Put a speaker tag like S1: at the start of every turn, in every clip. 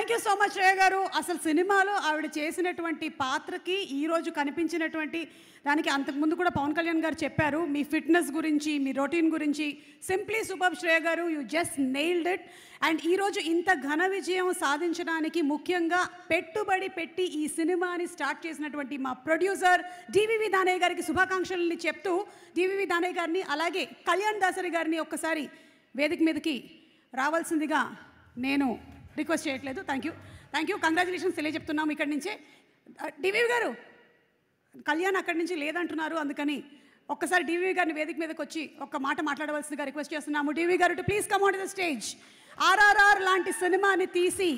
S1: Thank you so much Shreya గారు. అసలు సినిమాలో ఆవిడ చేసినటువంటి పాత్రకి ఈరోజు కనిపించినటువంటి దానికి అంతకుముందు కూడా పవన్ కళ్యాణ్ గారు చెప్పారు మీ ఫిట్నెస్ గురించి, మీ రొటీన్ గురించి. సింప్లీ సూపర్ శ్రేయ గారు, you just nailed it. And ఈరోజు ఇంత ఘన విజయం సాధించడానికి ముఖ్యంగా పెట్టుబడి పెట్టి ఈ సినిమాని స్టార్ట్ చేసినటువంటి మా ప్రొడ్యూసర్ డివివి దానయ్య గారికి శుభాకాంక్షలని చెప్తూ, డివివి దానయ్య గారిని అలాగే కళ్యాణ్ దాసరి గారిని ఒక్కసారి వేదిక మీదకి రావాల్సిందిగా నేను రిక్వెస్ట్ చేయట్లేదు. థ్యాంక్ యూ కంగ్రాచులేషన్స్ తెలియజెప్తున్నాము ఇక్కడి నుంచే. డివివి గారు, కళ్యాణ్ అక్కడి నుంచి లేదంటున్నారు, అందుకని ఒక్కసారి డివివి గారిని వేదిక మీదకి వచ్చి ఒక్క మాట మాట్లాడవలసిందిగా రిక్వెస్ట్ చేస్తున్నాము. డివివి గారు to please come on to the stage. RRR లాంటి సినిమాని తీసి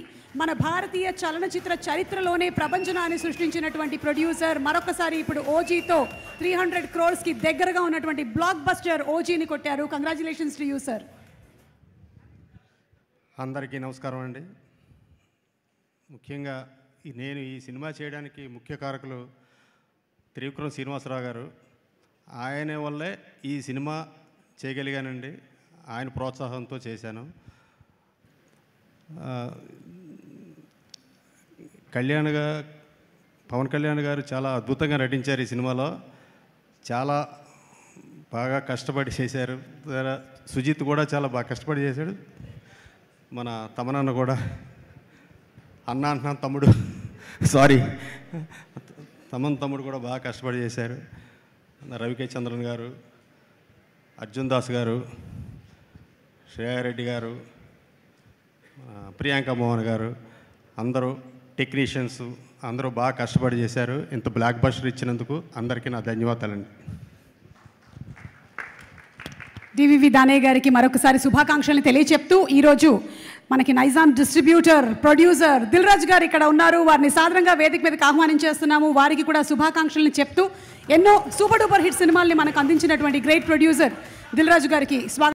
S1: మన భారతీయ చలనచిత్ర చరిత్రలోనే ప్రపంచనాన్ని సృష్టించినటువంటి ప్రొడ్యూసర్, మరొకసారి ఇప్పుడు ఓజీతో 300 crores దగ్గరగా ఉన్నటువంటి బ్లాక్ బస్టర్ ఓజీని కొట్టారు. Congratulations to you sir.
S2: అందరికీ నమస్కారం అండి. ముఖ్యంగా నేను ఈ సినిమా చేయడానికి ముఖ్య కారకులు త్రివిక్రమ్ శ్రీనివాసరావు గారు. ఆయన వల్లే ఈ సినిమా చేయగలిగానండి. ఆయన ప్రోత్సాహంతో చేశాను. పవన్ కళ్యాణ్ గారు చాలా అద్భుతంగా నటించారు ఈ సినిమాలో. చాలా బాగా కష్టపడి చేశారు. సుజిత్ కూడా చాలా బాగా కష్టపడి చేశాడు. మన తమనన్న కూడా అన్న తమ్ముడు తమ్ముడు కూడా బాగా కష్టపడి చేశారు. రవికే చంద్రన్ గారు, అర్జున్ దాస్ గారు, శ్రేయారెడ్డి గారు, ప్రియాంక మోహన్ గారు, అందరూ టెక్నీషియన్స్ అందరూ బాగా కష్టపడి చేశారు. ఇంత బ్లాక్ బస్టర్ ఇచ్చినందుకు అందరికీ నా ధన్యవాదాలండి.
S1: డివివి దానయ్య గారికి మరొకసారి శుభాకాంక్షలను తెలియచెప్తూ, ఈరోజు మనకి నైజాం డిస్ట్రిబ్యూటర్ ప్రొడ్యూసర్ దిల్ రాజు గారు ఇక్కడ ఉన్నారు. వారిని సాధారణంగా వేదిక మీదకి ఆహ్వానించేస్తున్నాము. వారికి కూడా శుభాకాంక్షలను చెప్తూ ఎన్నో సూపర్ డూపర్ హిట్ సినిమాల్ని మనకు అందించినటువంటి గ్రేట్ ప్రొడ్యూసర్ దిల్ రాజు గారికి స్వాగతం.